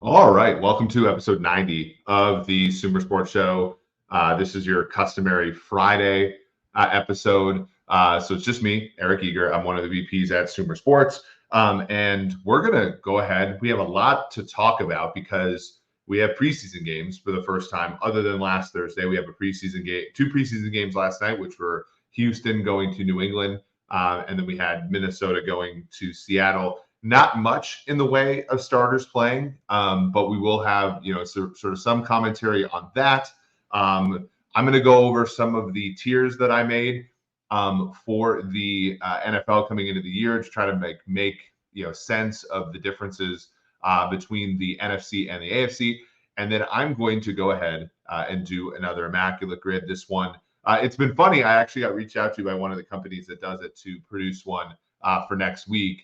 All right, welcome to episode 90 of the SumerSports show. This is your customary Friday episode. So it's just me, Eric Eager. I'm one of the VPs at SumerSports. And we're going to go ahead. We have a lot to talk about because we have preseason games for the first time, other than last Thursday. We have a preseason game, two preseason games last night, which were Houston going to New England. And then we had Minnesota going to Seattle. Not much in the way of starters playing, but we will have, sort of some commentary on that. I'm going to go over some of the tiers that I made for the NFL coming into the year to try to make sense of the differences between the NFC and the AFC. And then I'm going to go ahead and do another Immaculate grid. This one, it's been funny. I actually got reached out to by one of the companies that does it to produce one for next week.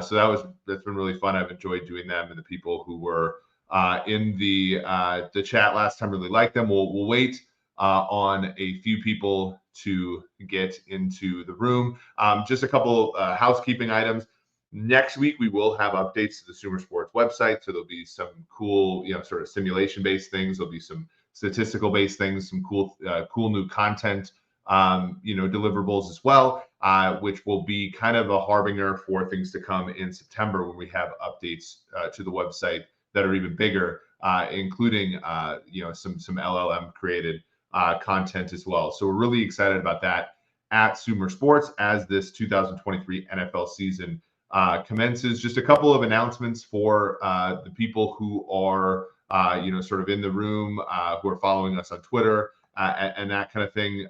So that's been really fun. I've enjoyed doing them, and the people who were in the chat last time really liked them. We'll wait on a few people to get into the room. Just a couple housekeeping items. Next week we will have updates to the SumerSports website, so there'll be some cool, sort of simulation-based things. There'll be some statistical-based things, some cool new content, deliverables as well. Which will be kind of a harbinger for things to come in September when we have updates to the website that are even bigger, including some LLM created content as well. So we're really excited about that at SumerSports as this 2023 NFL season commences. Just a couple of announcements for the people who are sort of in the room, who are following us on Twitter and that kind of thing.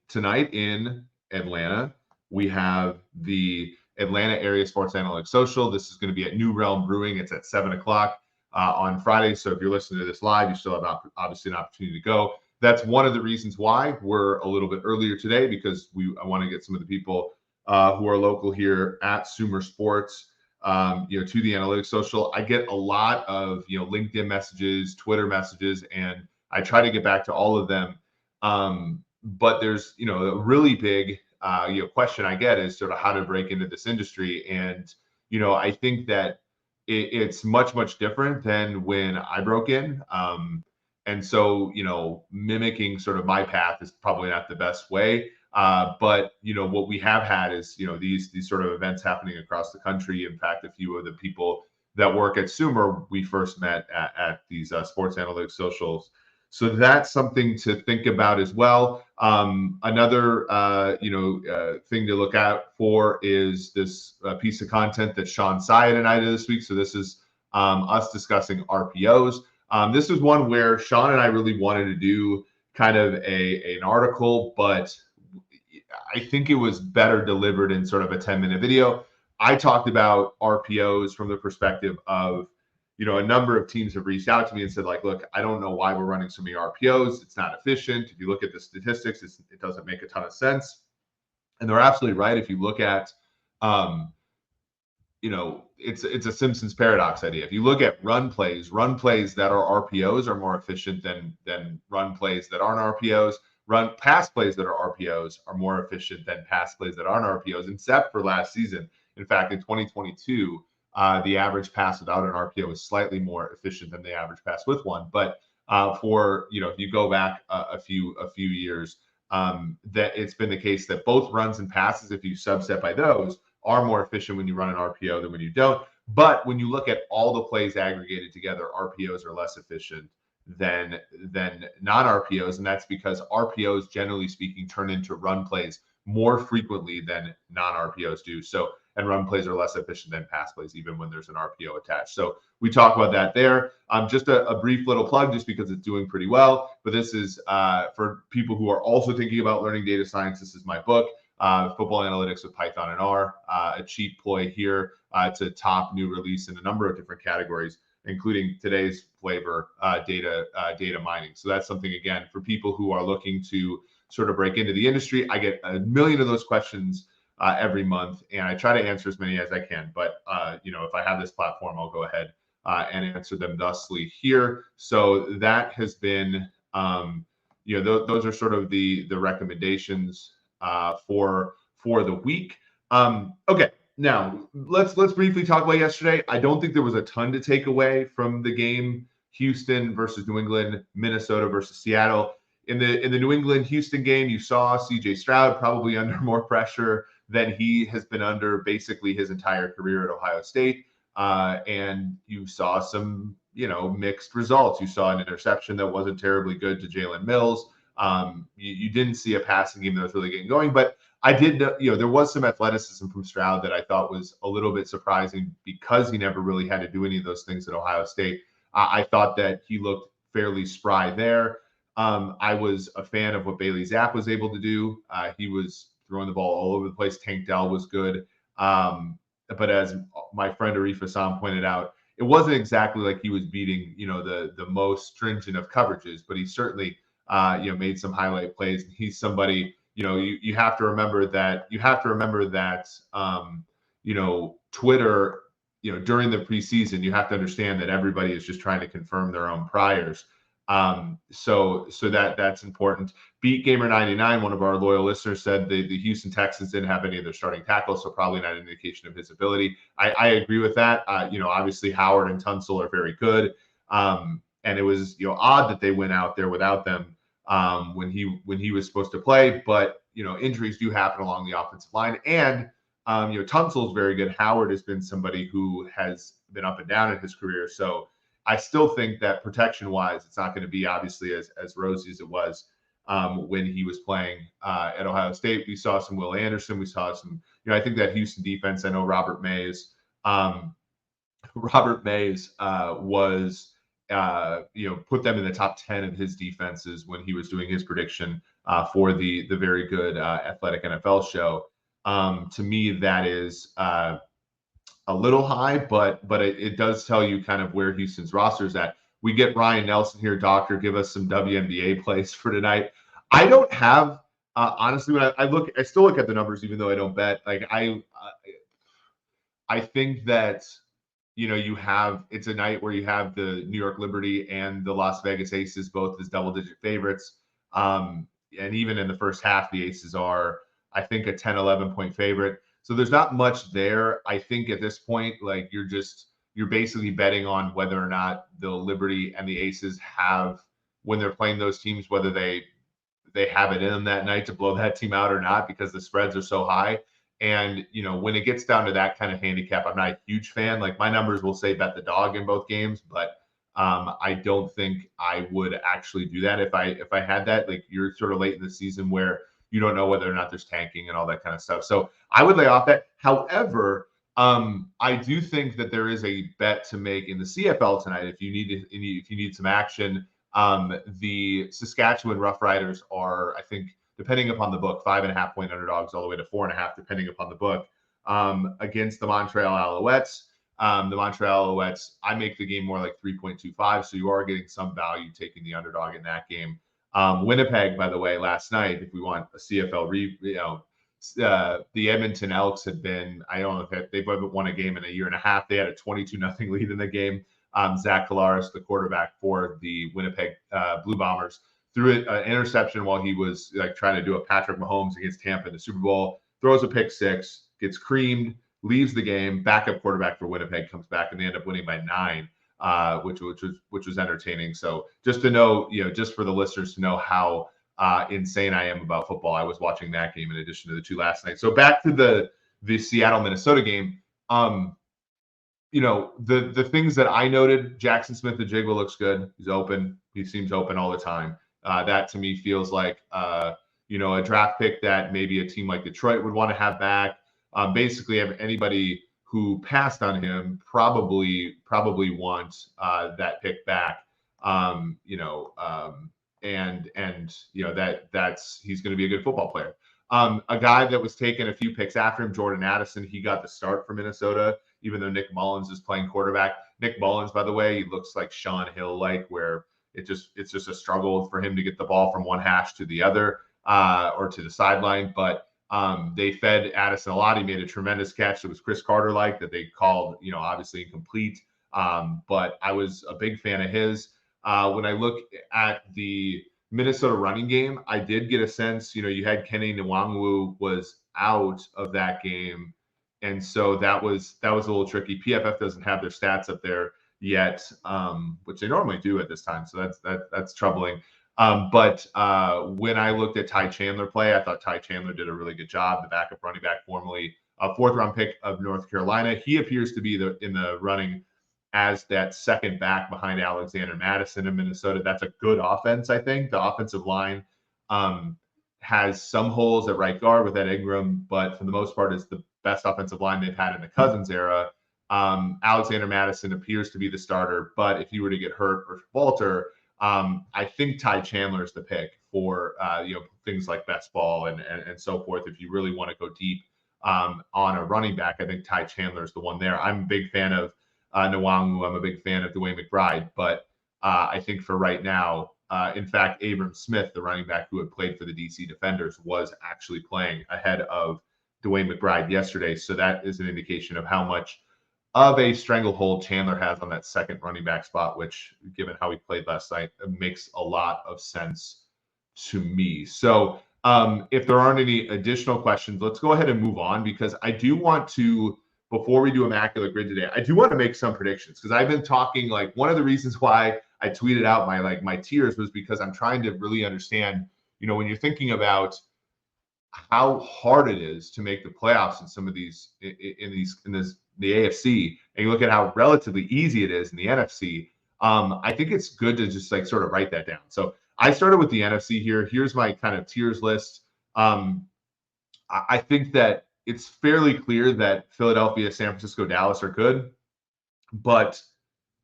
Tonight in Atlanta, we have the Atlanta Area Sports Analytics Social. This is going to be at New Realm Brewing. It's at 7 o'clock on Friday. So if you're listening to this live, you still have obviously an opportunity to go. That's one of the reasons why we're a little bit earlier today, because I want to get some of the people who are local here at SumerSports, to the Analytics Social. I get a lot of, LinkedIn messages, Twitter messages, and I try to get back to all of them. But there's, a really big, question I get is sort of how to break into this industry. And, I think that it's much, much different than when I broke in. And so, mimicking sort of my path is probably not the best way. But, what we have had is, these sort of events happening across the country. In fact, a few of the people that work at Sumer, we first met at these sports analytics socials. So that's something to think about as well. Another, thing to look out for is this piece of content that Sean Syed and I did this week. So this is us discussing RPOs. This is one where Sean and I really wanted to do kind of an article, but I think it was better delivered in sort of a 10-minute video. I talked about RPOs from the perspective of, a number of teams have reached out to me and said, like, look, I don't know why we're running so many RPOs. It's not efficient. If you look at the statistics, it doesn't make a ton of sense. And they're absolutely right. If you look at, it's a Simpsons paradox idea. If you look at run plays that are RPOs are more efficient than run plays that aren't RPOs. Pass plays that are RPOs are more efficient than pass plays that aren't RPOs, except for last season. In fact, in 2022, the average pass without an RPO is slightly more efficient than the average pass with one. But for, if you go back a few years, that it's been the case that both runs and passes, if you subset by those, are more efficient when you run an RPO than when you don't. But when you look at all the plays aggregated together, RPOs are less efficient than non-RPOs. And that's because RPOs, generally speaking, turn into run plays more frequently than non-RPOs do. And run plays are less efficient than pass plays, even when there's an RPO attached. So we talk about that there. Just a brief little plug, just because it's doing pretty well. But this is for people who are also thinking about learning data science. This is my book, Football Analytics with Python and R, a cheap ploy here. It's a top new release in a number of different categories, including today's flavor, data mining. So that's something, again, for people who are looking to sort of break into the industry. I get a million of those questions every month, and I try to answer as many as I can. But if I have this platform, I'll go ahead and answer them thusly here. So that has been, those are sort of the recommendations for the week. Okay, Now let's briefly talk about yesterday. I don't think there was a ton to take away from the game. Houston versus New England, Minnesota versus Seattle. In the New England Houston game, you saw CJ Stroud probably under more pressure than he has been under basically his entire career at Ohio State. And you saw some, mixed results. You saw an interception that wasn't terribly good to Jalen Mills. You didn't see a passing game that was really getting going, but I did, there was some athleticism from Stroud that I thought was a little bit surprising because he never really had to do any of those things at Ohio State. I thought that he looked fairly spry there. I was a fan of what Bailey Zapp was able to do. He was throwing the ball all over the place. Tank Dell was good. But as my friend Arif Hassan pointed out, it wasn't exactly like he was beating, the most stringent of coverages, but he certainly, made some highlight plays. He's somebody, you have to remember that Twitter, during the preseason, you have to understand that everybody is just trying to confirm their own priors. So that's important. Beat Gamer 99, one of our loyal listeners, said the Houston Texans didn't have any of their starting tackles, so probably not an indication of his ability. I agree with that. Obviously Howard and Tunsil are very good. And it was odd that they went out there without them when he was supposed to play. But injuries do happen along the offensive line, and Tunsil is very good. Howard has been somebody who has been up and down in his career, so I still think that protection-wise, it's not going to be obviously as rosy as it was when he was playing at Ohio State. We saw some Will Anderson. We saw some, I think that Houston defense. I know Robert Mays was, put them in the top 10 of his defenses when he was doing his prediction for the very good Athletic NFL show. To me, that is a little high, but it does tell you kind of where Houston's roster is at. We get Ryan Nelson here, doctor. Give us some WNBA plays for tonight. I don't have honestly when I still look at the numbers even though I don't bet. Like I think that it's a night where you have the New York Liberty and the Las Vegas Aces both as double-digit favorites. And even in the first half, the Aces are, I think, a 10, 11-point favorite. So there's not much there. I think at this point, like you're basically betting on whether or not the Liberty and the Aces have, when they're playing those teams, whether they have it in them that night to blow that team out or not, because the spreads are so high. And, when it gets down to that kind of handicap, I'm not a huge fan. Like my numbers will say bet the dog in both games, but I don't think I would actually do that if I had that. Like you're sort of late in the season where you don't know whether or not there's tanking and all that kind of stuff. So I would lay off that. However, I do think that there is a bet to make in the CFL tonight if you need some action. The Saskatchewan Roughriders are, I think, depending upon the book, 5.5-point underdogs all the way to 4.5, depending upon the book, against the Montreal Alouettes. The Montreal Alouettes, I make the game more like 3.25, so you are getting some value taking the underdog in that game. Winnipeg, by the way, last night, if we want a CFL the Edmonton Elks had been, I don't know if they've won a game in a year and a half. They had a 22-0 lead in the game. Zach Collaros, the quarterback for the Winnipeg Blue Bombers, threw an interception while he was like trying to do a Patrick Mahomes against Tampa in the Super Bowl, throws a pick six, gets creamed, leaves the game. Backup quarterback for Winnipeg comes back, and they end up winning by 9. Which was entertaining. So just to know, just for the listeners to know how insane I am about football, I was watching that game in addition to the two last night. So back to the Seattle Minnesota game. The things that I noted: Jackson Smith-Njigba looks good. He's open. He seems open all the time. That to me feels like a draft pick that maybe a team like Detroit would want to have back. Basically, anybody who passed on him probably wants that pick back. That's he's going to be a good football player. A guy that was taken a few picks after him, Jordan Addison, he got the start for Minnesota, even though Nick Mullins is playing quarterback. Nick Mullins, by the way, he looks like Sean Hill, where it's just a struggle for him to get the ball from one hash to the other or to the sideline. But they fed Addison a lot. He made a tremendous catch. It was Chris Carter-like that they called, obviously incomplete. But I was a big fan of his. When I look at the Minnesota running game, I did get a sense, you had Kenny Nwangwu was out of that game. And so that was a little tricky. PFF doesn't have their stats up there yet, which they normally do at this time. So that's troubling. But when I looked at Ty Chandler play, I thought Ty Chandler did a really good job. The backup running back, formerly a fourth-round pick of North Carolina, he appears to be in the running as that second back behind Alexander Madison in Minnesota. That's a good offense, I think. The offensive line has some holes at right guard with Ed Ingram, but for the most part, it's the best offensive line they've had in the Cousins era. Alexander Madison appears to be the starter, but if he were to get hurt or falter, I think Ty Chandler is the pick for things like best ball and so forth. If you really want to go deep on a running back, I think Ty Chandler is the one there. I'm a big fan of Nwangu. I'm a big fan of DeWayne McBride, but I think for right now, in fact, Abram Smith, the running back who had played for the DC Defenders, was actually playing ahead of DeWayne McBride yesterday. So that is an indication of how much of a stranglehold Chandler has on that second running back spot, which, given how he played last night, makes a lot of sense to me. So if there aren't any additional questions, let's go ahead and move on, because I do want to, before we do Immaculate Grid today, I do want to make some predictions, because I've been talking, like, one of the reasons why I tweeted out my tiers was because I'm trying to really understand, when you're thinking about how hard it is to make the playoffs in some of these, the AFC, and you look at how relatively easy it is in the NFC. I think it's good to just sort of write that down. So I started with the NFC here. Here's my kind of tiers list. I think that it's fairly clear that Philadelphia, San Francisco, Dallas are good, but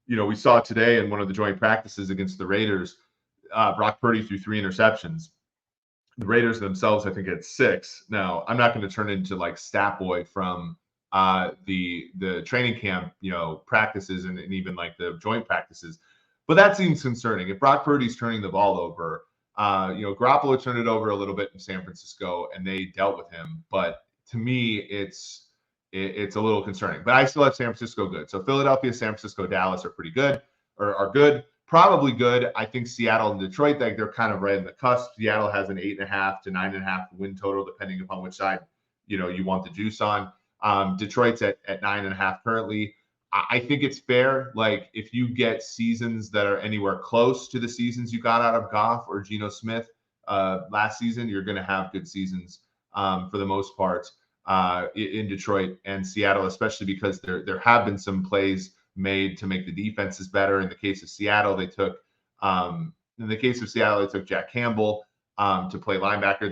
we saw today in one of the joint practices against the Raiders, Brock Purdy threw 3 interceptions. The Raiders themselves, I think, had 6. Now, I'm not going to turn into stat boy from the training camp, practices and even the joint practices, but that seems concerning. If Brock Purdy's turning the ball over, Garoppolo turned it over a little bit in San Francisco, and they dealt with him. But to me, it's a little concerning. But I still have San Francisco good. So Philadelphia, San Francisco, Dallas are pretty good, or are good. Probably good. I think Seattle and Detroit, they're kind of right in the cusp. Seattle has an 8.5 to 9.5 win total, depending upon which side you want the juice on. Detroit's at 9.5 currently. I think it's fair. If you get seasons that are anywhere close to the seasons you got out of Goff or Geno Smith last season, you're going to have good seasons for the most part in Detroit and Seattle, especially because there have been some plays made to make the defenses better. In the case of Seattle, they took Jack Campbell to play linebacker.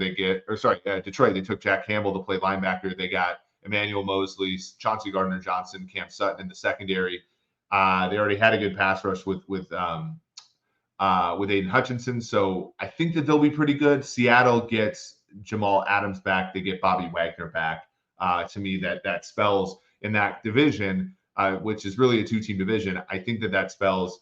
Detroit, they took Jack Campbell to play linebacker. They got Emmanuel Mosley, Chauncey Gardner-Johnson, Cam Sutton in the secondary. They already had a good pass rush with Aiden Hutchinson, so I think that they'll be pretty good. Seattle gets Jamal Adams back. They get Bobby Wagner back. To me, that spells in that division, which is really a 2-team division. I think that spells,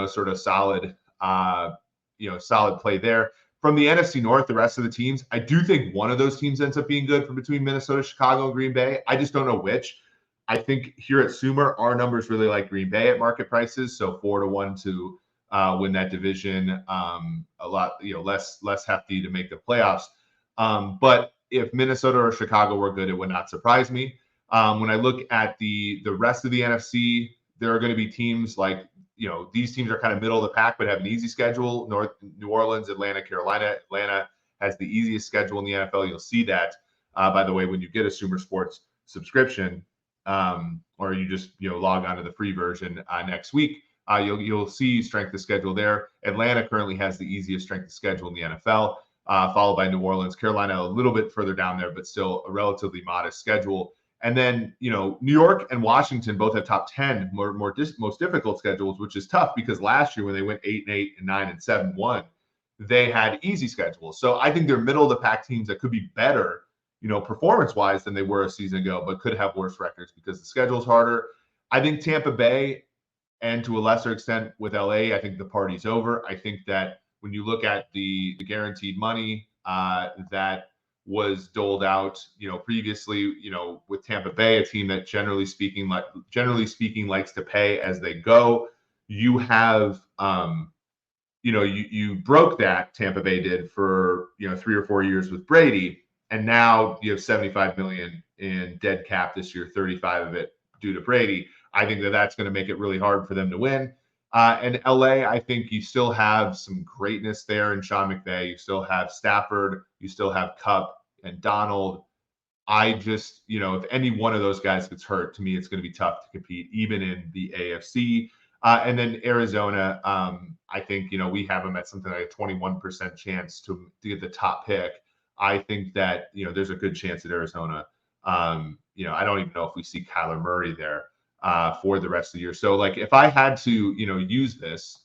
sort of solid, solid play there. From the NFC North, the rest of the teams, I do think one of those teams ends up being good from between Minnesota, Chicago, and Green Bay. I just don't know which. I think here at Sumer, our numbers really like Green Bay at market prices, so 4-1 to win that division. A lot, less hefty to make the playoffs. But if Minnesota or Chicago were good, it would not surprise me. When I look at the rest of the NFC, there are going to be teams these teams are kind of middle of the pack, but have an easy schedule. New Orleans, Atlanta, Carolina. Atlanta has the easiest schedule in the NFL. You'll see that, by the way, when you get a SumerSports subscription, or you just log on to the free version next week. You'll see strength of schedule there. Atlanta currently has the easiest strength of schedule in the NFL, followed by New Orleans. Carolina a little bit further down there, but still a relatively modest schedule. And then, New York and Washington both have top 10 most difficult schedules, which is tough because last year when they went 8-8 and 9 and 7-1, they had easy schedules. So I think they're middle of the pack teams that could be better, performance-wise than they were a season ago, but could have worse records because the schedule's harder. I think Tampa Bay, and to a lesser extent with LA, I think the party's over. I think that when you look at the guaranteed money that was doled out, previously, with Tampa Bay, a team that generally speaking likes to pay as they go. You have, you broke that, Tampa Bay did, for 3 or 4 years with Brady, And now you have 75 million in dead cap this year, 35 of it due to Brady. I think that that's going to make it really hard for them to win. And LA, I think you still have some greatness there in Sean McVay. You still have Stafford. You still have Cup and Donald. I just, if any one of those guys gets hurt, to me, it's going to be tough to compete, even in the AFC. And then Arizona, I think, we have them at something like a 21% chance to get the top pick. I think that, there's a good chance at Arizona. I don't even know if we see Kyler Murray there for the rest of the year. So, like, if I had to, use this,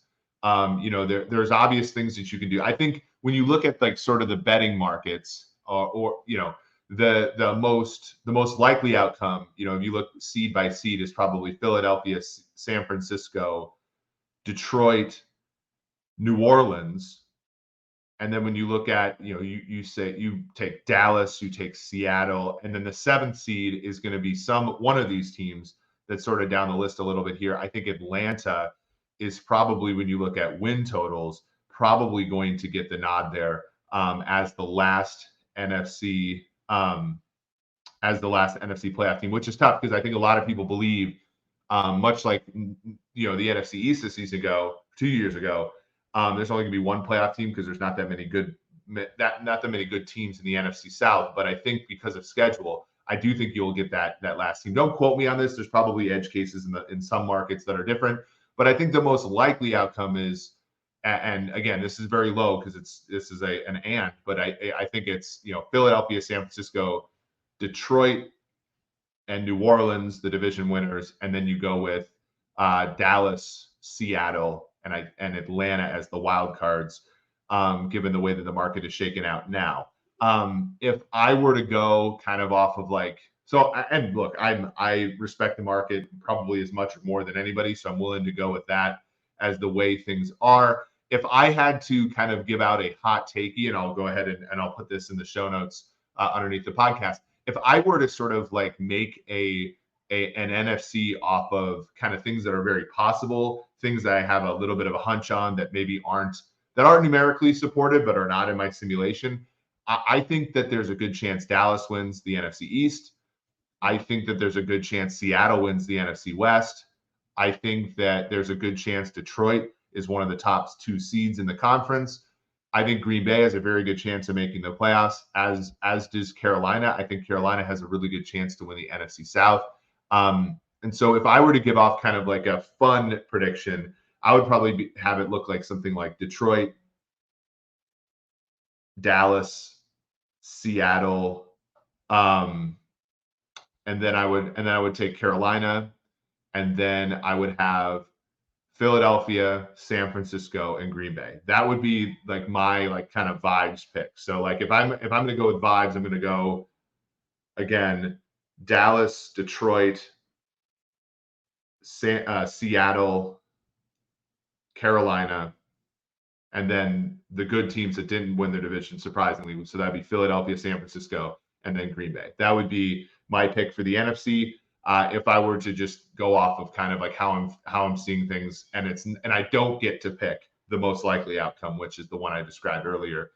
there's obvious things that you can do. I think when you look at like sort of the betting markets or the most likely outcome, if you look seed by seed, is probably Philadelphia, San Francisco, Detroit, New Orleans. And then when you look at, you say you take Dallas, you take Seattle, and then the 7th seed is going to be one of these teams that's sort of down the list a little bit here. I think Atlanta is probably, when you look at win totals, probably going to get the nod there as the last NFC playoff team, which is tough because I think a lot of people believe, much like the NFC East this season ago, 2 years ago, there's only going to be one playoff team because there's not that many good teams in the NFC South. But I think because of schedule, I do think you'll get that last team. Don't quote me on this. There's probably edge cases in some markets that are different, but I think the most likely outcome is, and again, this is very low because this is an and, but I think it's Philadelphia, San Francisco, Detroit, and New Orleans, the division winners, and then you go with Dallas, Seattle, and Atlanta as the wild cards, given the way that the market is shaken out now. If I were to go kind of off of and look, I respect the market probably as much or more than anybody, so I'm willing to go with that as the way things are. If I had to kind of give out a hot takey, and I'll go ahead and I'll put this in the show notes underneath the podcast. If I were to sort of like make an NFC off of kind of things that are very possible, things that I have a little bit of a hunch on that maybe aren't numerically supported but are not in my simulation, I think that there's a good chance Dallas wins the NFC East. I think that there's a good chance Seattle wins the NFC West. I think that there's a good chance Detroit is one of the top 2 seeds in the conference. I think Green Bay has a very good chance of making the playoffs, as does Carolina. I think Carolina has a really good chance to win the NFC South. And so if I were to give off kind of like a fun prediction, I would probably have it look like something like Detroit, Dallas, Seattle, and then I would take Carolina, and then I would have Philadelphia, San Francisco, and Green Bay. That would be like my kind of vibes pick. So like if I'm going to go with vibes, I'm going to go again Dallas, Detroit, Seattle, Carolina, and then the good teams that didn't win their division, surprisingly. So that'd be Philadelphia, San Francisco, and then Green Bay. That would be my pick for the NFC. If I were to just go off of kind of like how I'm seeing things, and I don't get to pick the most likely outcome, which is the one I described earlier.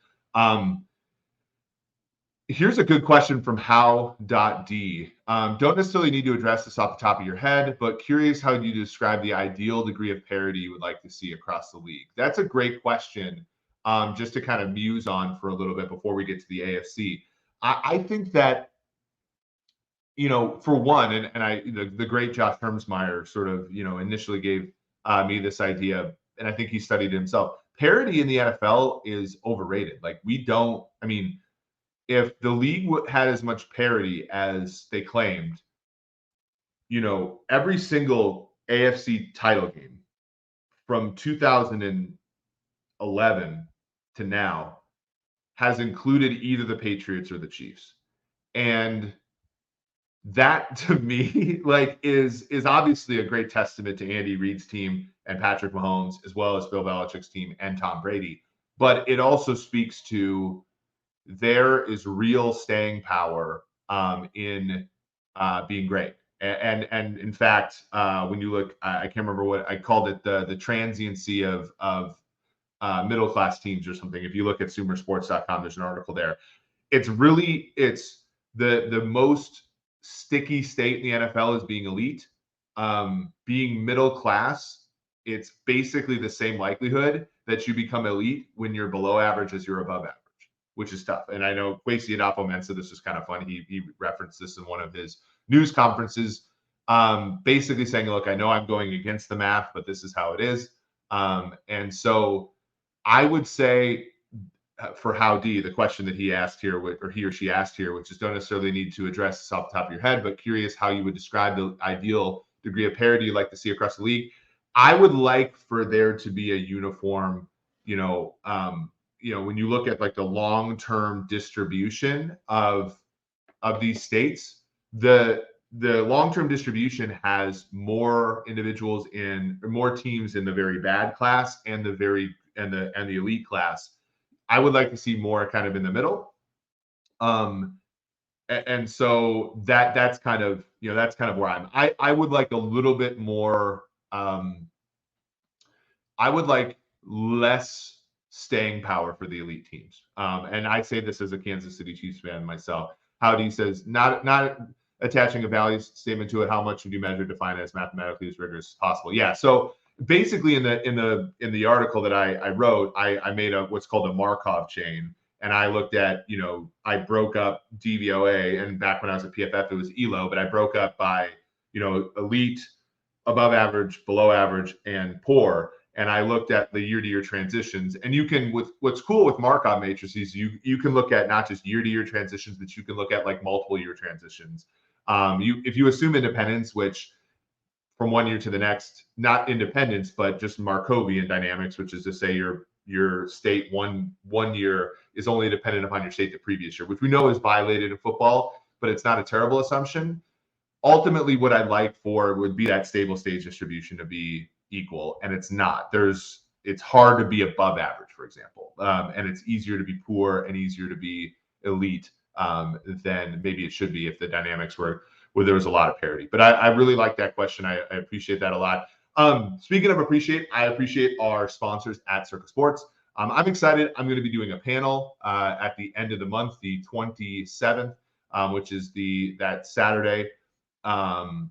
Here's a good question from how.d. Don't necessarily need to address this off the top of your head, but curious how you describe the ideal degree of parity you would like to see across the league. That's a great question, just to kind of muse on for a little bit before we get to the AFC. I think that, for one, and the great Josh Hermsmeyer sort of, initially gave me this idea, and I think he studied it himself. Parity in the NFL is overrated. Like if the league had as much parity as they claimed, every single AFC title game from 2011 to now has included either the Patriots or the Chiefs. And that to me is obviously a great testament to Andy Reid's team and Patrick Mahomes, as well as Bill Belichick's team and Tom Brady. But it also speaks to there is real staying power in being great. And in fact, when you look, I can't remember what I called it, the transiency of middle class teams or something. If you look at SumerSports.com, there's an article there. it's the most sticky state in the NFL is being elite. Being middle class, it's basically the same likelihood that you become elite when you're below average as you're above average, which is tough. And I know Kwesi Adolfo said this was kind of funny. He referenced this in one of his news conferences, basically saying, look, I know I'm going against the math, but this is how it is. And so I would say for HOUD, the question that he asked here, or he or she asked here, which is don't necessarily need to address this off the top of your head, but curious how you would describe the ideal degree of parity you'd like to see across the league. I would like for there to be a uniform, when you look at like the long-term distribution of these states, the long-term distribution has more individuals in, or more teams in the very bad class and the elite class. I would like to see more kind of in the middle. And so that's kind of, that's kind of where I would like a little bit more, I would like less staying power for the elite teams. And I say this as a Kansas City Chiefs fan myself. Howdy says, not attaching a value statement to it. How much would you measure, define as mathematically as rigorous as possible? Yeah. So basically in the article that I wrote, I made what's called a Markov chain. And I looked at, I broke up DVOA, and back when I was at PFF, it was ELO, but I broke up by, elite, above average, below average, and poor. And I looked at the year-to-year transitions. And you can, with what's cool with Markov matrices, you can look at not just year-to-year transitions, but you can look at like multiple year transitions. If you assume independence, which from one year to the next, not independence, but just Markovian dynamics, which is to say your state one year is only dependent upon your state the previous year, which we know is violated in football, but it's not a terrible assumption. Ultimately, what I'd like for would be that stable stage distribution to be equal, and it's not. It's hard to be above average, for example, and it's easier to be poor and easier to be elite than maybe it should be if the dynamics were where there was a lot of parity. But I really like that question. I appreciate that a lot. Speaking of I appreciate our sponsors at Circa Sports. I'm excited. I'm going to be doing a panel at the end of the month, the 27th, which is that Saturday of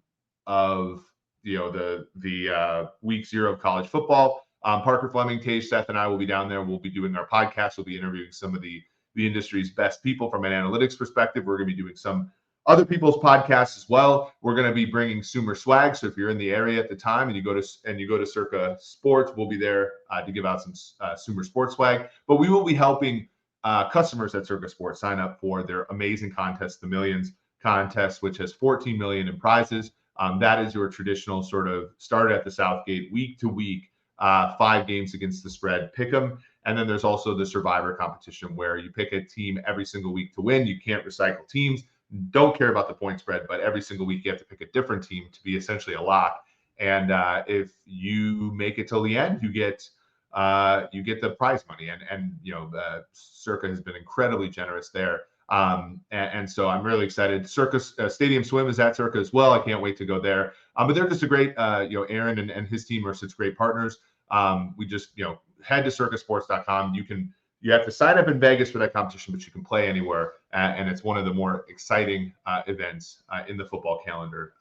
the week 0 of college football. Parker Fleming, Tage, Seth, and I will be down there. We'll be doing our podcast. We'll be interviewing some of the industry's best people from an analytics perspective. We're going to be doing some other people's podcasts as well. We're going to be bringing Sumer swag. So if you're in the area at the time and you go to Circa Sports, we'll be there to give out some Sumer Sports swag. But we will be helping customers at Circa Sports sign up for their amazing contest, the Millions contest, which has 14 million in prizes. That is your traditional sort of start at the Southgate week to week, 5 games against the spread, pick 'em. And then there's also the Survivor competition where you pick a team every single week to win. You can't recycle teams. Don't care about the point spread, but every single week you have to pick a different team to be essentially a lock. And if you make it till the end, you get the prize money. And Circa has been incredibly generous there. And so I'm really excited. Circa Stadium Swim is at Circa as well. I can't wait to go there. But they're just a great, Aaron and his team are such great partners. We just, head to circasports.com. You have to sign up in Vegas for that competition, but you can play anywhere. And it's one of the more exciting events in the football calendar,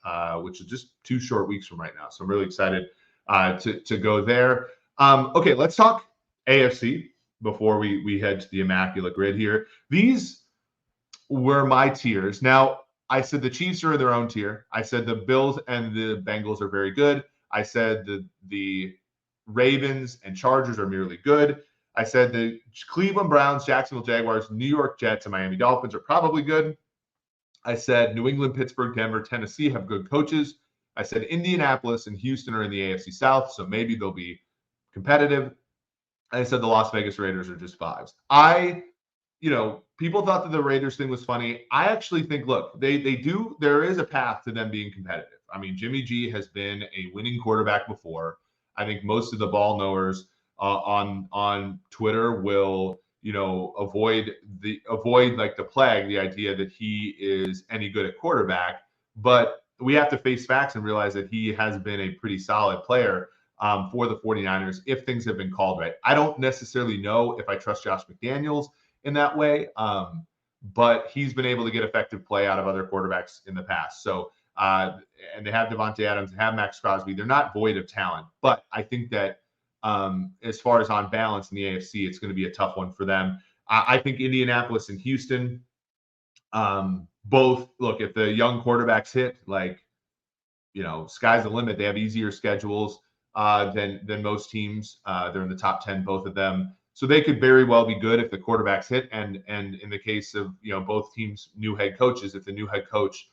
which is just 2 short weeks from right now. So I'm really excited to go there. Okay, let's talk AFC before we head to the Immaculate Grid here. These were my tiers. Now, I said the Chiefs are in their own tier. I said the Bills and the Bengals are very good. I said the Ravens and Chargers are merely good. I said the Cleveland Browns, Jacksonville Jaguars, New York Jets, and Miami Dolphins are probably good. I said New England, Pittsburgh, Denver, Tennessee have good coaches. I said Indianapolis and Houston are in the AFC South, so maybe they'll be competitive. I said the Las Vegas Raiders are just 5s. People thought that the Raiders thing was funny. I actually think, look, there is a path to them being competitive. I mean, Jimmy G has been a winning quarterback before. I think most of the ball knowers on Twitter will, avoid like the plague, the idea that he is any good at quarterback. But we have to face facts and realize that he has been a pretty solid player for the 49ers if things have been called right. I don't necessarily know if I trust Josh McDaniels in that way. but he's been able to get effective play out of other quarterbacks in the past. So, and they have Devontae Adams, they have Max Crosby. They're not void of talent, but I think that as far as on balance in the AFC, it's going to be a tough one for them. I think Indianapolis and Houston, both look, if the young quarterbacks hit, like, sky's the limit. They have easier schedules than most teams. They're in the top 10, both of them. So they could very well be good if the quarterbacks hit. And in the case of, both teams' new head coaches, if the new head coach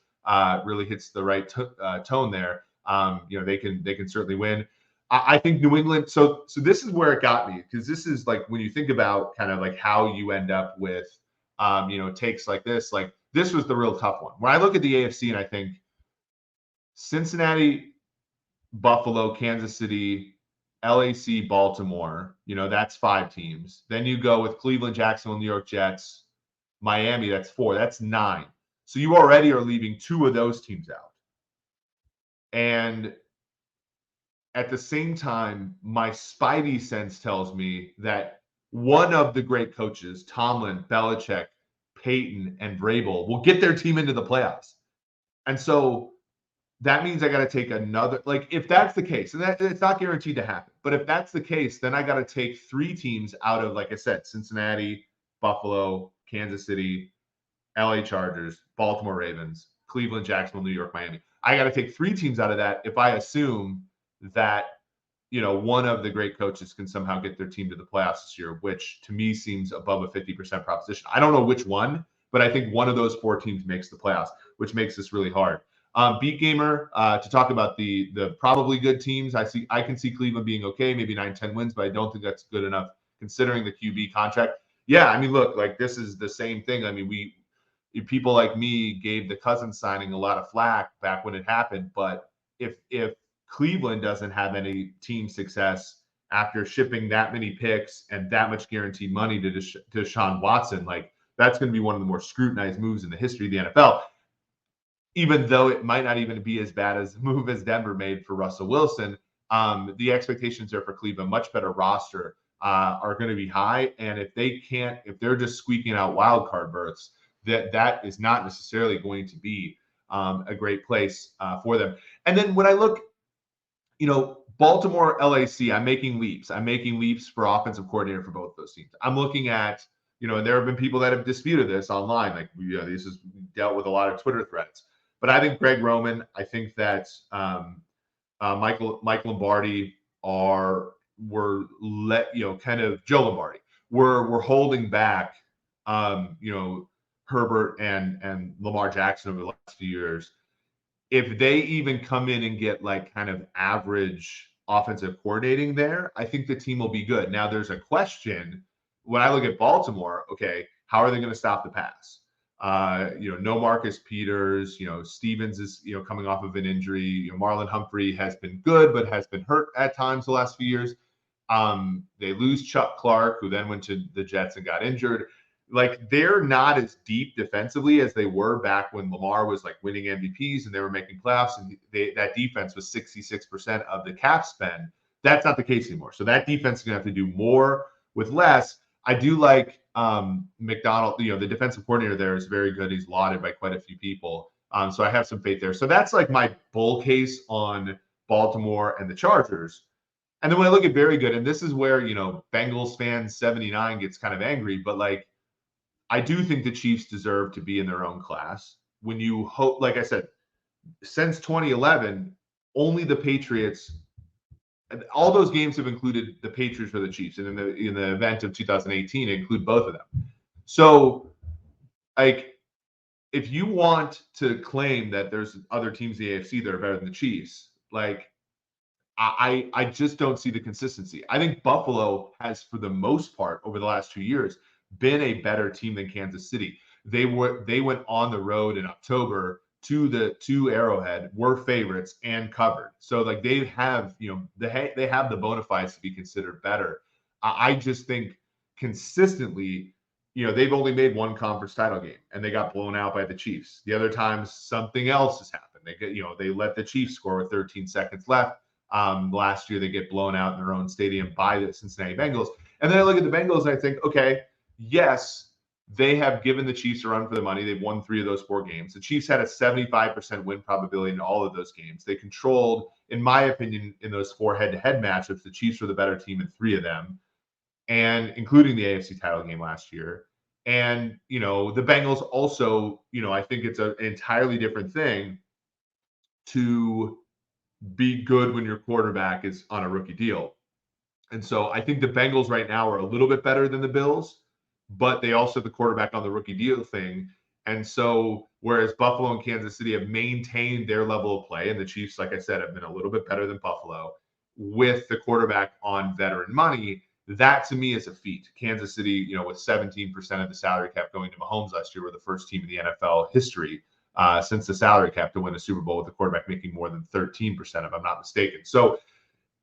really hits the right tone there, they can certainly win. I think New England. So this is where it got me, because this is like when you think about kind of like how you end up with, takes like this. Like, this was the real tough one. When I look at the AFC and I think Cincinnati, Buffalo, Kansas City, LAC, Baltimore, that's 5 teams. Then you go with Cleveland, Jacksonville, New York Jets, Miami, that's 4. That's 9. So you already are leaving 2 of those teams out. And at the same time, my spidey sense tells me that one of the great coaches, Tomlin, Belichick, Peyton, and Vrabel, will get their team into the playoffs. And so that means I got to take another, like, if that's the case, and that it's not guaranteed to happen, but if that's the case, then I got to take 3 teams out of, like I said, Cincinnati, Buffalo, Kansas City, LA Chargers, Baltimore Ravens, Cleveland, Jacksonville, New York, Miami. I got to take 3 teams out of that if I assume that, one of the great coaches can somehow get their team to the playoffs this year, which to me seems above a 50% proposition. I don't know which one, but I think one of those 4 teams makes the playoffs, which makes this really hard. Beat Gamer, to talk about the probably good teams. I can see Cleveland being okay, maybe 9-10 wins, but I don't think that's good enough considering the QB contract. Yeah, I mean, look, like, this is the same thing. I mean, people like me gave the Cousins signing a lot of flack back when it happened, but if Cleveland doesn't have any team success after shipping that many picks and that much guaranteed money to Deshaun Watson, like, that's going to be one of the more scrutinized moves in the history of the NFL. Even though it might not even be as bad as the move as Denver made for Russell Wilson, the expectations there for Cleveland, much better roster, are going to be high. And if they're just squeaking out wild card berths, that is not necessarily going to be a great place for them. And then when I look, Baltimore, LAC, I'm making leaps. I'm making leaps for offensive coordinator for both those teams. I'm looking at, and there have been people that have disputed this online. Like, this is dealt with a lot of Twitter threads. But I think Greg Roman, I think that Mike Lombardi were kind of Joe Lombardi. We're holding back, Herbert and Lamar Jackson over the last few years. If they even come in and get like kind of average offensive coordinating there, I think the team will be good. Now, there's a question when I look at Baltimore. Okay, how are they going to stop the pass? No Marcus Peters. Stevens is coming off of an injury. Marlon Humphrey has been good, but has been hurt at times the last few years. They lose Chuck Clark, who then went to the Jets and got injured. Like, they're not as deep defensively as they were back when Lamar was like winning MVPs and they were making playoffs, and that defense was 66% of the cap spend. That's not the case anymore. So that defense is going to have to do more with less. I do like McDonald, the defensive coordinator there is very good. He's lauded by quite a few people. So I have some faith there. So that's like my bull case on Baltimore and the Chargers. And then when I look at very good, and this is where, Bengals fans 79 gets kind of angry, but like, I do think the Chiefs deserve to be in their own class. When you hope, like I said, since 2011, only the Patriots, all those games have included the Patriots or the Chiefs, and in the event of 2018, include both of them. So, like, if you want to claim that there's other teams in the AFC that are better than the Chiefs, like, I just don't see the consistency. I think Buffalo has, for the most part, over the last 2 years, been a better team than Kansas City. They went on the road in October to Arrowhead, were favorites and covered. So like, they have they have the bona fides to be considered better. I just think consistently, they've only made one conference title game and they got blown out by the Chiefs. The other times something else has happened. They let the Chiefs score with 13 seconds left. Last year they get blown out in their own stadium by the Cincinnati Bengals. And then I look at the Bengals and I think, okay, yes, they have given the Chiefs a run for the money. They've won 3 of those 4 games. The Chiefs had a 75% win probability in all of those games. They controlled, in my opinion, in those 4 head-to-head matchups, the Chiefs were the better team in 3 of them, and including the AFC title game last year. And, the Bengals also, I think it's an entirely different thing to be good when your quarterback is on a rookie deal. And so I think the Bengals right now are a little bit better than the Bills, but they also have the quarterback on the rookie deal thing. And so whereas Buffalo and Kansas City have maintained their level of play, and the Chiefs, like I said, have been a little bit better than Buffalo with the quarterback on veteran money, that to me is a feat. Kansas City, with 17% of the salary cap going to Mahomes last year, were the first team in the NFL history since the salary cap to win a Super Bowl with the quarterback making more than 13%, if I'm not mistaken. So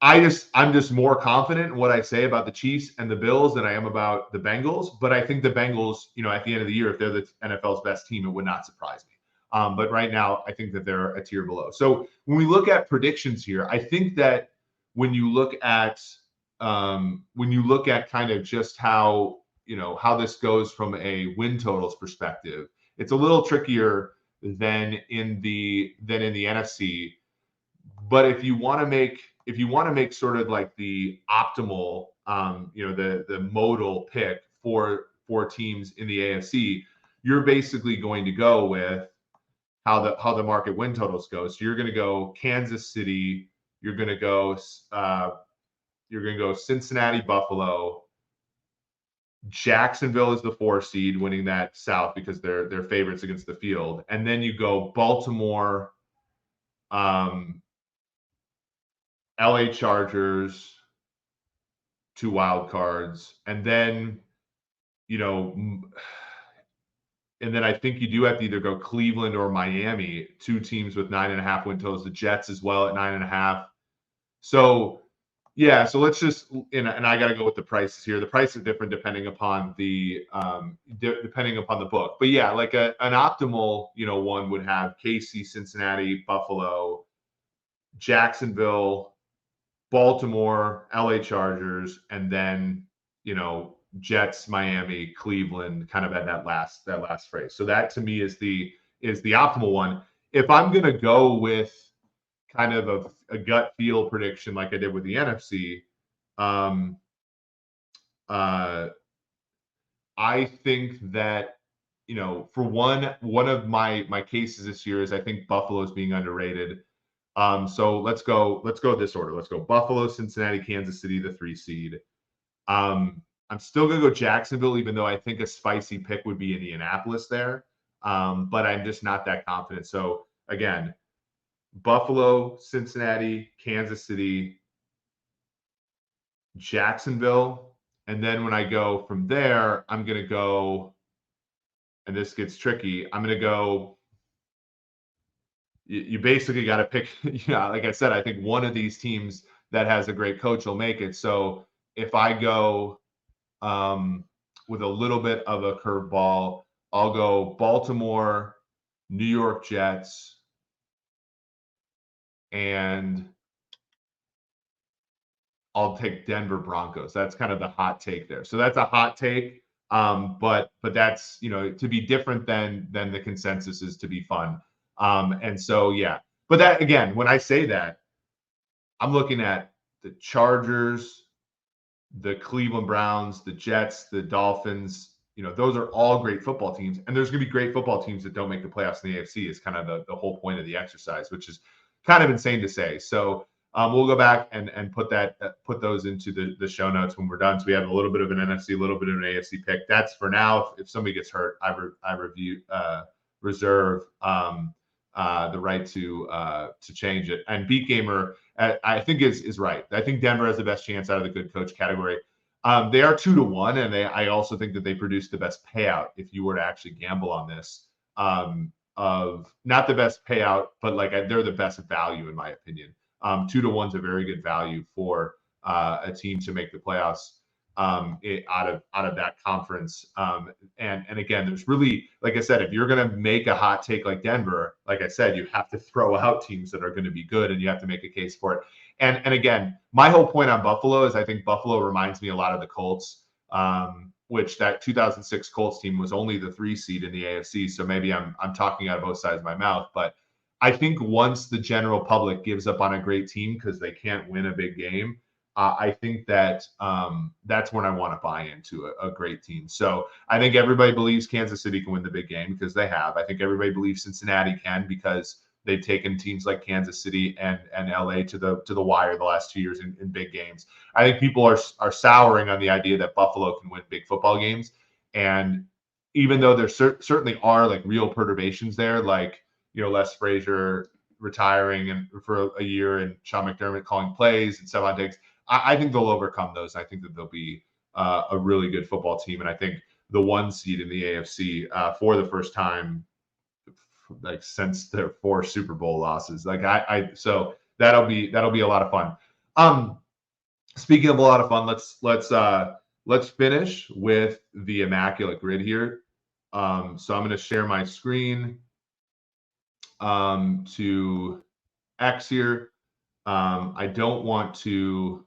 I'm just more confident in what I say about the Chiefs and the Bills than I am about the Bengals. But I think the Bengals, at the end of the year, if they're the NFL's best team, it would not surprise me. But right now, I think that they're a tier below. So when we look at predictions here, I think that when you look at kind of just how this goes from a win totals perspective, it's a little trickier than in the NFC. But if you want to make sort of like the optimal, the modal pick for teams in the AFC, you're basically going to go with how the market win totals go. So you're going to go Kansas City, you're going to go Cincinnati, Buffalo. Jacksonville is the 4 seed, winning that South because they're favorites against the field, and then you go Baltimore, LA Chargers, 2 wild cards, and then I think you do have to either go Cleveland or Miami, 2 teams with 9.5 win totals. The Jets as well at 9.5. So yeah, so let's just and I got to go with the prices here. The price is different depending upon the book. But yeah, like an optimal one would have KC, Cincinnati, Buffalo, Jacksonville, Baltimore, LA Chargers, and then Jets, Miami, Cleveland, kind of at that last phrase. So that to me is the optimal one. If I'm gonna go with kind of a gut feel prediction like I did with the NFC, I think that for one of my cases this year is I think Buffalo is being underrated. So let's go this order. Let's go Buffalo, Cincinnati, Kansas City, the 3 seed. I'm still going to go Jacksonville, even though I think a spicy pick would be Indianapolis there. But I'm just not that confident. So again, Buffalo, Cincinnati, Kansas City, Jacksonville. And then when I go from there, I'm going to go, and this gets tricky, I'm going to go, you basically got to pick, like I said, I think one of these teams that has a great coach will make it. So if I go with a little bit of a curveball, I'll go Baltimore, New York Jets, and I'll take Denver Broncos. That's kind of the hot take there. So that's a hot take, but that's to be different than the consensus is to be fun. And so yeah, but that again, when I say that, I'm looking at the Chargers, the Cleveland Browns, the Jets, the Dolphins. Those are all great football teams, and there's going to be great football teams that don't make the playoffs in the AFC. Is kind of the whole point of the exercise, which is kind of insane to say. So we'll go back and put those into the show notes when we're done. So we have a little bit of an NFC, a little bit of an AFC pick. That's for now. If somebody gets hurt, I reserve the right to change it. And Beat Gamer, I think is right. I think Denver has the best chance out of the good coach category. They are 2-1, and I also think that they produce the best payout if you were to actually gamble on this. Of not the best payout, but they're the best value in my opinion. 2-1 is a very good value for a team to make the playoffs out of that conference. And again, there's really, like I said, if you're going to make a hot take like Denver, like I said, you have to throw out teams that are going to be good, and you have to make a case for it. And again, my whole point on Buffalo is I think Buffalo reminds me a lot of the Colts. which that 2006 Colts team was only the 3 seed in the AFC. So maybe I'm talking out of both sides of my mouth, but I think once the general public gives up on a great team because they can't win a big game, I think that that's when I want to buy into a great team. So I think everybody believes Kansas City can win the big game because they have. I think everybody believes Cincinnati can because they've taken teams like Kansas City and LA to the wire the last 2 years in big games. I think people are souring on the idea that Buffalo can win big football games. And even though there certainly are like real perturbations there, like, you know, Les Frazier retiring and for a year and Sean McDermott calling plays and Stephon Diggs, I think they'll overcome those. I think that they'll be a really good football team. And I think the 1 seed in the AFC for the first time, like since their 4 Super Bowl losses, like so that'll be a lot of fun. Speaking of a lot of fun, let's finish with the Immaculate Grid here. So I'm going to share my screen to X here. I don't want to.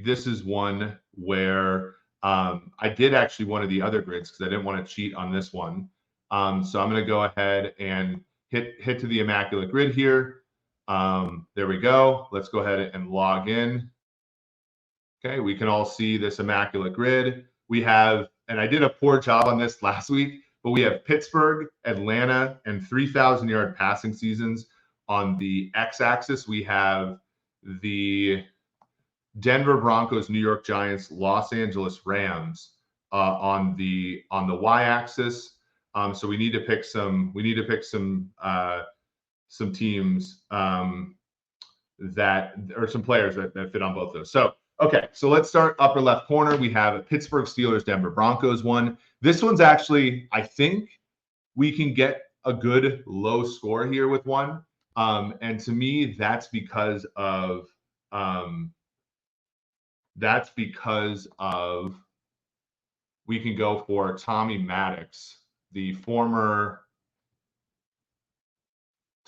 This is one where I did actually one of the other grids because I didn't want to cheat on this one. So I'm going to go ahead and hit to the Immaculate Grid here. There we go. Let's go ahead and log in. Okay, we can all see this Immaculate Grid. We have, and I did a poor job on this last week, but we have Pittsburgh, Atlanta, and 3,000-yard passing seasons. On the x-axis, we have the Denver Broncos, New York Giants, Los Angeles Rams on the y-axis. So we need to pick some teams that, or some players that fit on both of those. So okay, so let's start upper left corner. We have Pittsburgh Steelers, Denver Broncos one. This one's actually, I think we can get a good low score here with one. And to me, that's because of we can go for Tommy Maddox, the former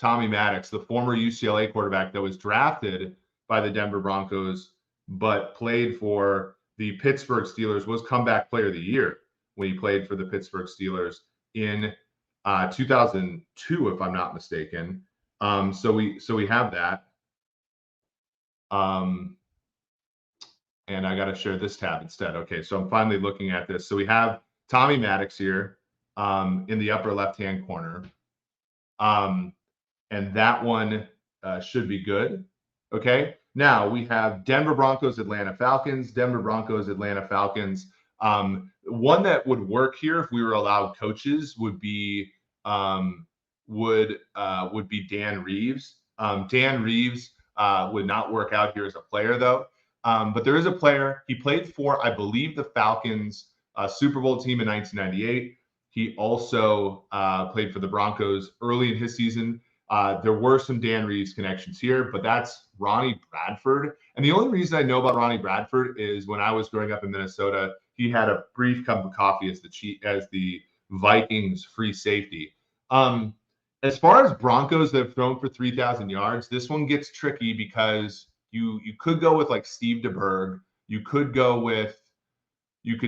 UCLA quarterback that was drafted by the Denver Broncos, but played for the Pittsburgh Steelers, was comeback player of the year when he played for the Pittsburgh Steelers in 2002, if I'm not mistaken. So we have that. And I got to share this tab instead. Okay, so I'm finally looking at this. So we have Tommy Maddox here in the upper left-hand corner. And that one should be good. Okay, now we have Denver Broncos, Atlanta Falcons. Denver Broncos, Atlanta Falcons. One that would work here if we were allowed coaches would be Dan Reeves. Dan Reeves would not work out here as a player though. But there is a player. He played for, I believe, the Falcons Super Bowl team in 1998. He also played for the Broncos early in his season. There were some Dan Reeves connections here, but that's Ronnie Bradford. And the only reason I know about Ronnie Bradford is when I was growing up in Minnesota, he had a brief cup of coffee as the Vikings free safety. As far as Broncos that have thrown for 3,000 yards, this one gets tricky because you could go with like Steve DeBerg. You could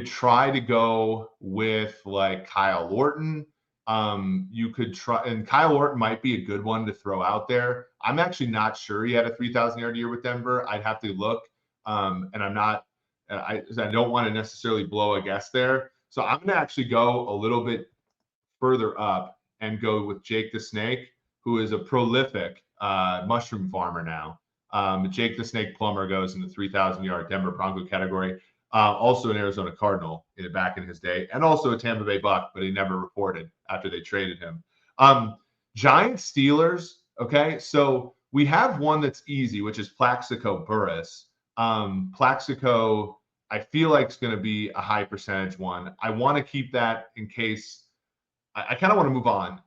try to go with like Kyle Orton. You could try, and Kyle Orton might be a good one to throw out there. I'm actually not sure he had a 3,000-yard year with Denver. I'd have to look, and I don't want to necessarily blow a guess there. So I'm going to actually go a little bit further up and go with Jake the Snake, who is a prolific mushroom farmer now. Jake the Snake Plummer goes in the 3,000-yard Denver Bronco category. Also an Arizona Cardinal back in his day, and also a Tampa Bay Buck, but he never reported after they traded him. Giants Steelers. Okay, so we have one that's easy, which is Plaxico Burress. Plaxico, I feel like it's going to be a high percentage one. I want to keep that in case I kind of want to move on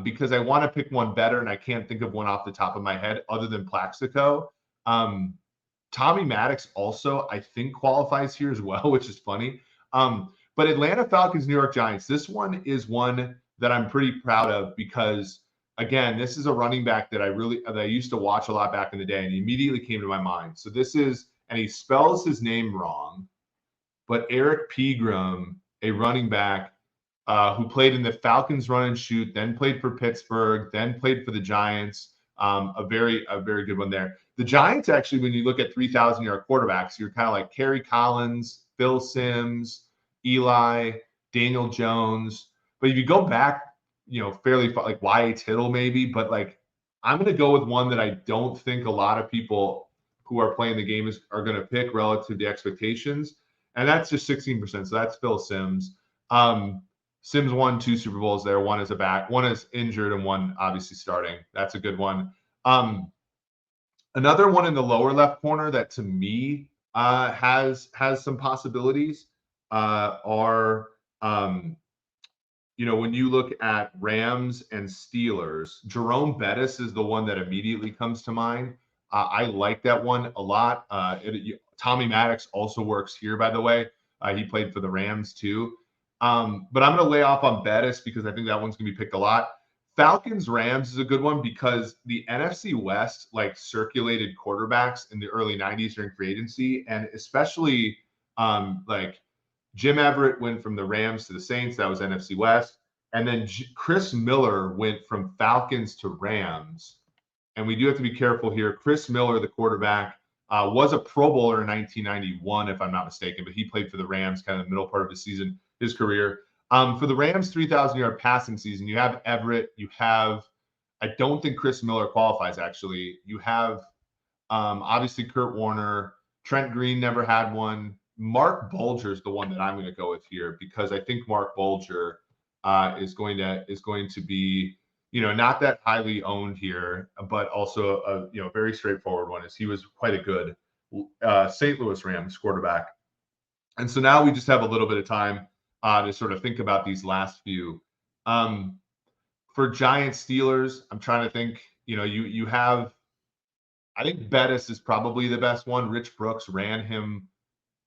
because I want to pick one better, and I can't think of one off the top of my head other than Plaxico. Tommy Maddox also, I think, qualifies here as well, which is funny. But Atlanta Falcons, New York Giants, this one is one that I'm pretty proud of because, again, this is a running back that I used to watch a lot back in the day, and he immediately came to my mind. So this is, and he spells his name wrong. but Eric Pegram, a running back who played in the Falcons run and shoot, then played for Pittsburgh, then played for the Giants. A very good one there. The Giants, actually, when you look at 3,000-yard quarterbacks, you're kind of like Kerry Collins, Phil Simms, Eli, Daniel Jones. But if you go back, fairly far, like Y.A. Tittle maybe, but like I'm going to go with one that I don't think a lot of people who are playing the game are going to pick relative to expectations, and that's just 16%. So that's Phil Simms. Simms won 2 Super Bowls there. One is a back, one is injured, and one obviously starting. That's a good one. Another one in the lower left corner that to me has some possibilities are when you look at Rams and Steelers, Jerome Bettis is the one that immediately comes to mind. I like that one a lot. Tommy Maddox also works here, by the way. He played for the Rams too. But I'm going to lay off on Bettis because I think that one's going to be picked a lot. Falcons Rams is a good one because the NFC West circulated quarterbacks in the early 90s during free agency, and especially Jim Everett went from the Rams to the Saints. That was NFC West. And then Chris Miller went from Falcons to Rams. And we do have to be careful here. Chris Miller, the quarterback, was a Pro Bowler in 1991, if I'm not mistaken, but he played for the Rams kind of the middle part of his career. For the Rams 3,000-yard passing season, you have Everett. I don't think Chris Miller qualifies, actually. You have, obviously, Kurt Warner. Trent Green never had one. Mark Bulger is the one that I'm going to go with here because I think Mark Bulger is going to be, not that highly owned here, but also a very straightforward one. He was quite a good St. Louis Rams quarterback. And so now we just have a little bit of time to sort of think about these last few. For Giants Steelers, I'm trying to think. You have, I think Bettis is probably the best one. Rich Brooks ran him.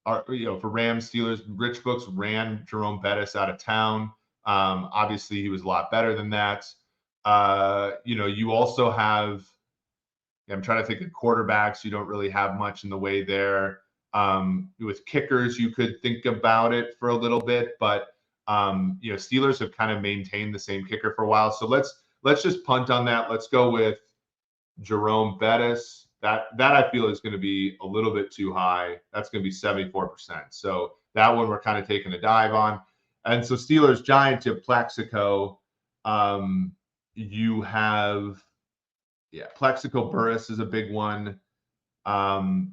For Rams Steelers, Rich Brooks ran Jerome Bettis out of town. Obviously, he was a lot better than that. You also have. I'm trying to think of quarterbacks. You don't really have much in the way there. With kickers, you could think about it for a little bit, but Steelers have kind of maintained the same kicker for a while. So let's just punt on that. Let's go with Jerome Bettis. That I feel is going to be a little bit too high. That's going to be 74%. So that one we're kind of taking a dive on. And so Steelers, Giants, you have Plaxico. You have, Plaxico Burress is a big one. None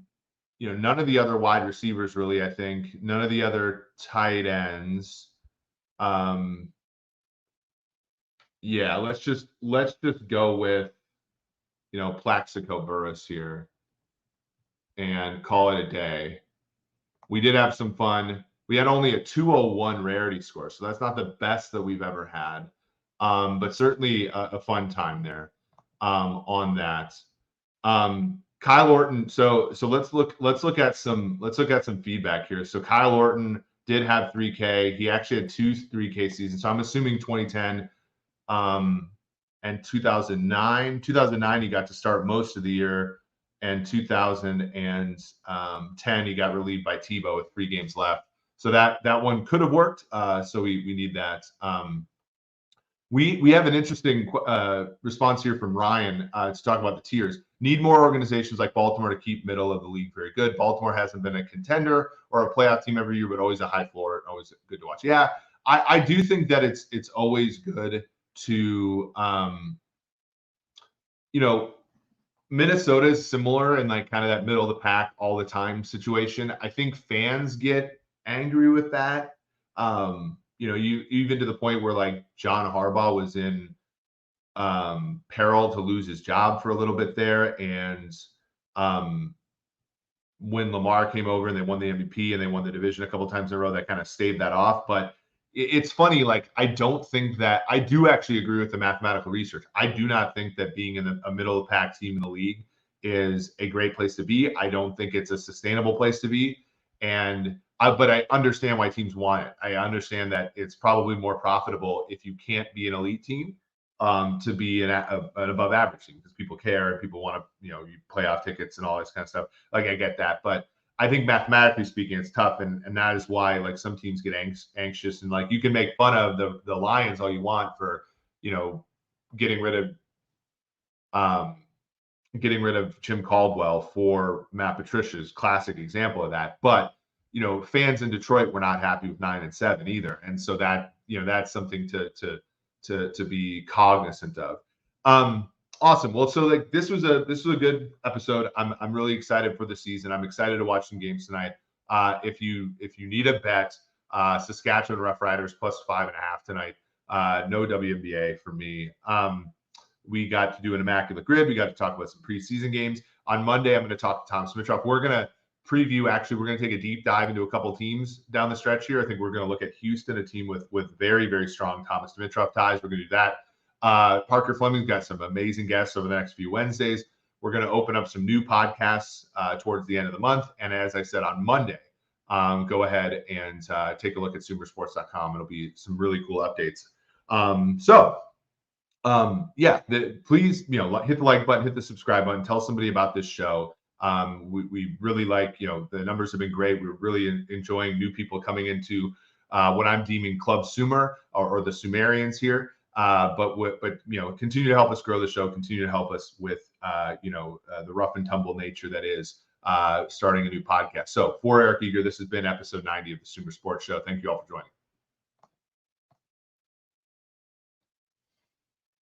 of the other wide receivers really, I think. None of the other tight ends. Let's just go with Plaxico Burress here and call it a day. We did have some fun. We had only a 201 rarity score, so that's not the best that we've ever had, but certainly a fun time there on that. Kyle Orton. So let's look at some feedback here. So Kyle Orton did have 3K. He actually had 2 3K seasons. So I'm assuming 2010 and 2009. 2009 he got to start most of the year, and 2010 he got relieved by Tebow with 3 games left. So that one could have worked. So we need that. We have an interesting response here from Ryan to talk about the tiers. Need more organizations like Baltimore to keep middle of the league very good. Baltimore hasn't been a contender or a playoff team every year, but always a high floor, always good to watch. Yeah, I do think that it's always good to, Minnesota is similar in kind of that middle of the pack all the time situation. I think fans get angry with that. You even to the point where John Harbaugh was in peril to lose his job for a little bit there. And when Lamar came over and they won the MVP and they won the division a couple times in a row, that kind of staved that off. But it's funny, I don't think that I do actually agree with the mathematical research. I do not think that being in a middle of the pack team in the league is a great place to be. I don't think it's a sustainable place to be. But I understand why teams want it. I understand that it's probably more profitable if you can't be an elite team to be an above average team because people care and people want to, playoff tickets and all this kind of stuff. I get that. But I think mathematically speaking, it's tough, and that is why like some teams get anxious, and like you can make fun of the Lions all you want for getting rid of Jim Caldwell for Matt Patricia's classic example of that. But fans in Detroit were not happy with 9-7 either, and so that that's something to be cognizant of. Awesome. Well, so like this was a good episode. I'm really excited for the season. I'm excited to watch some games tonight. If you need a bet, Saskatchewan Roughriders +5.5 tonight. No WNBA for me. We got to do an Immaculate Grid. We got to talk about some preseason games. On Monday, I'm going to talk to Tom Smitroff. We're going to preview, actually, we're going to take a deep dive into a couple teams down the stretch here. I think we're going to look at Houston, a team with very, very strong Thomas Dimitrov ties. We're going to do that. Parker Fleming's got some amazing guests over the next few Wednesdays. We're going to open up some new podcasts towards the end of the month. And as I said, on Monday, go ahead and take a look at SumerSports.com. It'll be some really cool updates. Please, hit the like button, hit the subscribe button, tell somebody about this show. We really like, the numbers have been great. We're really enjoying new people coming into what I'm deeming Club Sumer or the Sumerians here. But continue to help us grow the show, continue to help us with, the rough and tumble nature that is starting a new podcast. So for Eric Eager, this has been episode 90 of the Sumer Sports Show. Thank you all for joining.